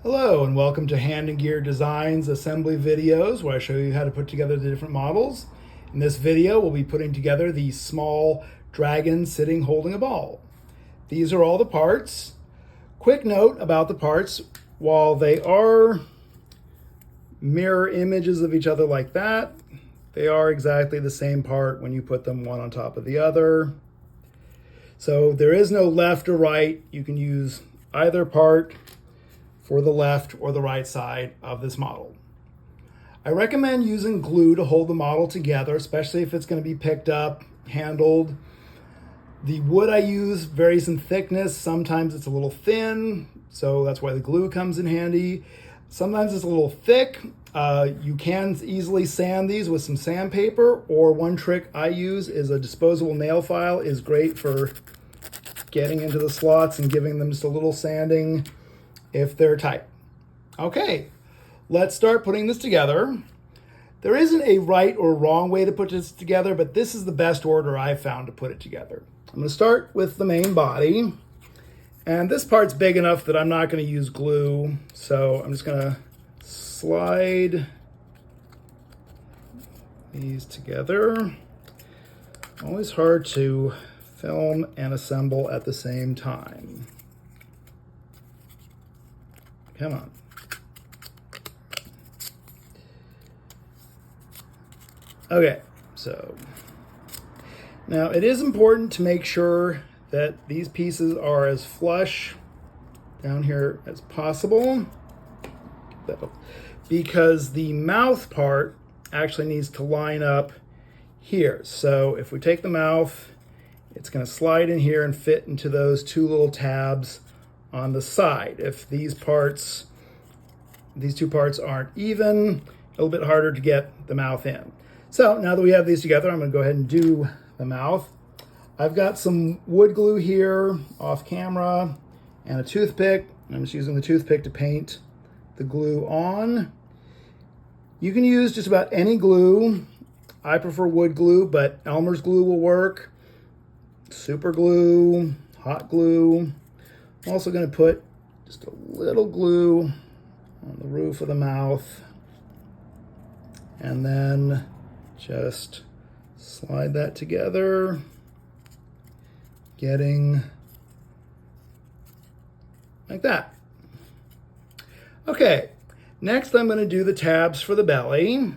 Hello and welcome to Hand and Gear Designs assembly videos where I show you how to put together the different models. In this video we'll be putting together the small dragon sitting holding a ball. These are all the parts. Quick note about the parts, while they are mirror images of each other like that, they are exactly the same part when you put them one on top of the other. So there is no left or right. You can use either part for the left or the right side of this model. I recommend using glue to hold the model together, especially if it's going to be picked up, handled. The wood I use varies in thickness. Sometimes it's a little thin, so that's why the glue comes in handy. Sometimes it's a little thick. You can easily sand these with some sandpaper, or one trick I use is a disposable nail file. Is great for getting into the slots and giving them just a little sanding if they're tight. Okay, let's start putting this together. There isn't a right or wrong way to put this together, but this is the best order I've found to put it together. I'm going to start with the main body, and this part's big enough that I'm not going to use glue, so I'm just going to slide these together. Always hard to film and assemble at the same time. Come on. Okay, so now it is important to make sure that these pieces are as flush down here as possible, because the mouth part actually needs to line up here. So if we take the mouth, it's going to slide in here and fit into those two little tabs on the side. If these two parts aren't even, a little bit harder to get the mouth in. So now that we have these together, I'm going to go ahead and do the mouth. I've got some wood glue here off camera and a toothpick. I'm just using the toothpick to paint the glue on. You can use just about any glue. I prefer wood glue, but Elmer's glue will work. Super glue, hot glue. I'm also going to put just a little glue on the roof of the mouth, and then just slide that together, getting like that. Okay, next I'm going to do the tabs for the belly.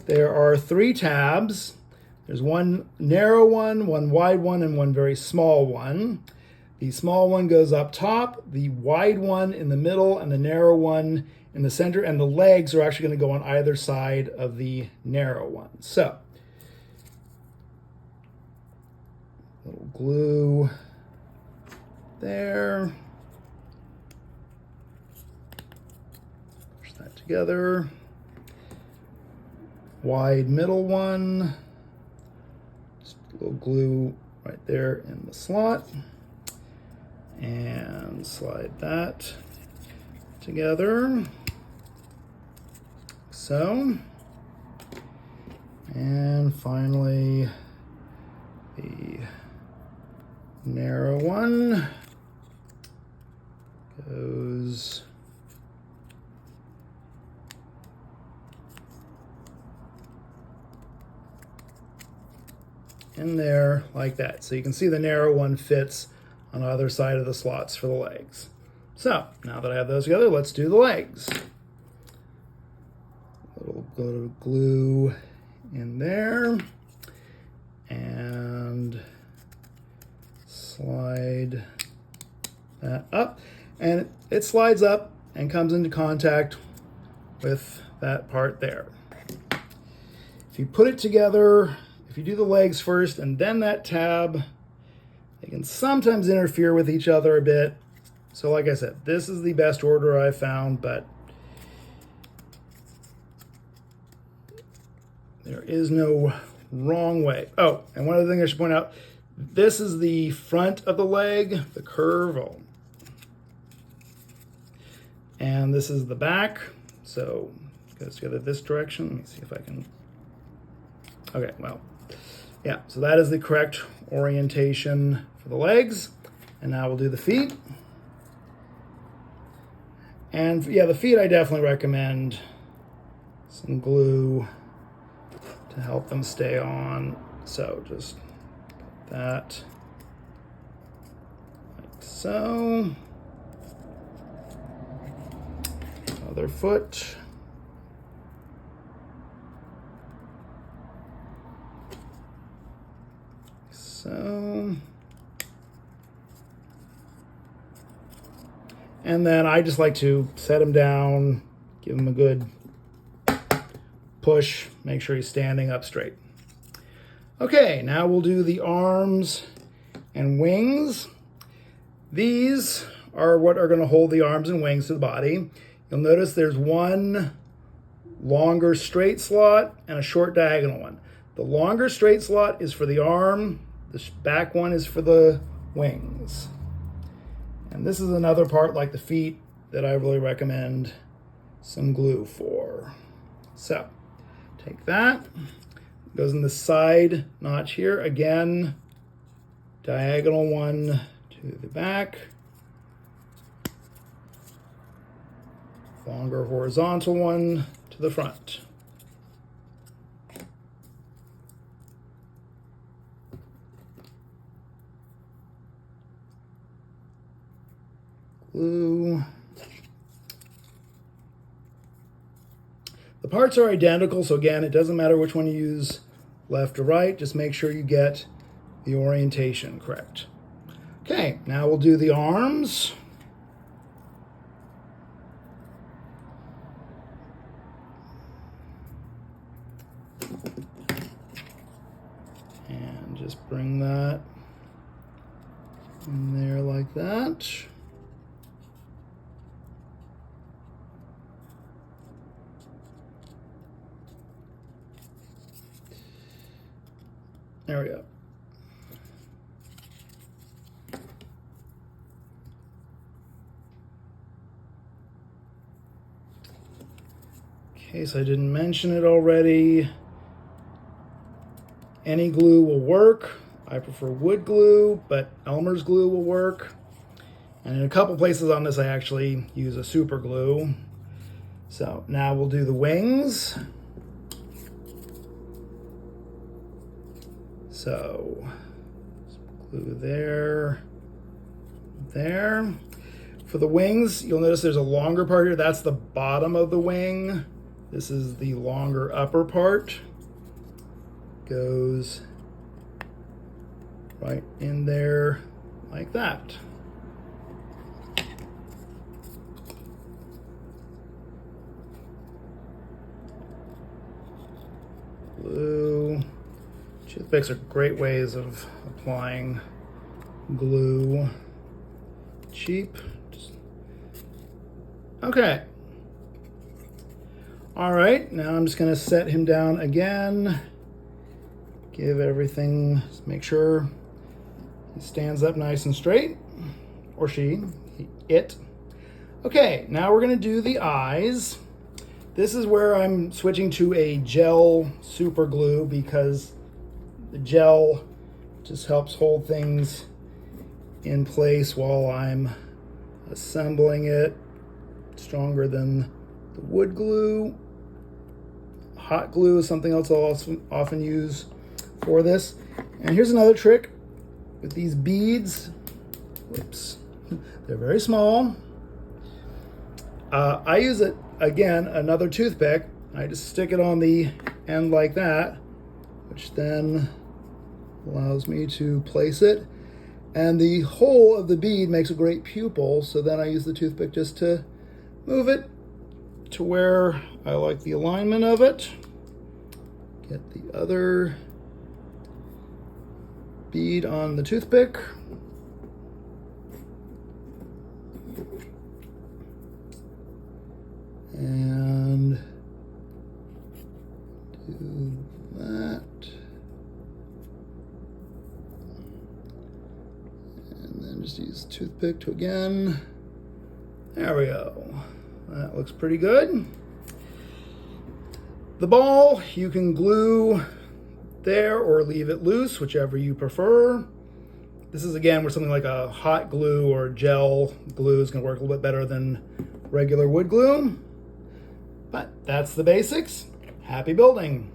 There are 3 tabs. There's one narrow one wide one, and one very small one. The small one goes up top, the wide one in the middle, and the narrow one in the center, and the legs are actually going to go on either side of the narrow one. So, little glue there. Push that together. Wide middle one. Just a little glue right there in the slot. And slide that together, so. And finally, the narrow one goes in there like that. So you can see the narrow one fits on either side of the slots for the legs. So now that I have those together, let's do the legs. A little bit of glue in there and slide that up, and it slides up and comes into contact with that part there. If you put it together, if you do the legs first and then that tab, they can sometimes interfere with each other a bit. So like I said, this is the best order I've found, but there is no wrong way. Oh, and one other thing I should point out, this is the front of the leg, the curve. Oh. And this is the back. So it goes together this direction. Let me see if I can. Okay, well, yeah, so that is the correct orientation for the legs. And now we'll do the feet. And yeah, the feet I definitely recommend some glue to help them stay on. So just put that like so. Other foot. So. And then I just like to set him down, give him a good push, make sure he's standing up straight. Okay, now we'll do the arms and wings. These are what are going to hold the arms and wings to the body. You'll notice there's one longer straight slot and a short diagonal one. The longer straight slot is for the arm, the back one is for the wings. And this is another part, like the feet, that I really recommend some glue for. So, take that, goes in the side notch here. Again, diagonal one to the back, longer horizontal one to the front. Glue. The parts are identical, so again, it doesn't matter which one you use, left or right. Just make sure you get the orientation correct. Okay, now we'll do the arms. And just bring that in there like that. There we go. In case I didn't mention it already, any glue will work. I prefer wood glue, but Elmer's glue will work. And in a couple places on this, I actually use a super glue. So now we'll do the wings. So, glue there, there. For the wings, you'll notice there's a longer part here. That's the bottom of the wing. This is the longer upper part. Goes right in there like that. Glue. Toothpicks are great ways of applying glue. Cheap. Okay. All right, now I'm just gonna set him down again. Give everything, make sure he stands up nice and straight, or it. Okay, now we're gonna do the eyes. This is where I'm switching to a gel super glue because the gel just helps hold things in place while I'm assembling it. Stronger than the wood glue. Hot glue is something else I'll often use for this. And here's another trick with these beads. Whoops, they're very small. I use it, again, another toothpick. I just stick it on the end like that, which then allows me to place it. And the hole of the bead makes a great pupil, so then I use the toothpick just to move it to where I like the alignment of it. Get the other bead on the toothpick. And do that. And then just use the toothpick to again. There we go. That looks pretty good. The ball, you can glue there or leave it loose, whichever you prefer. This is again where something like a hot glue or gel glue is going to work a little bit better than regular wood glue. But that's the basics. Happy building.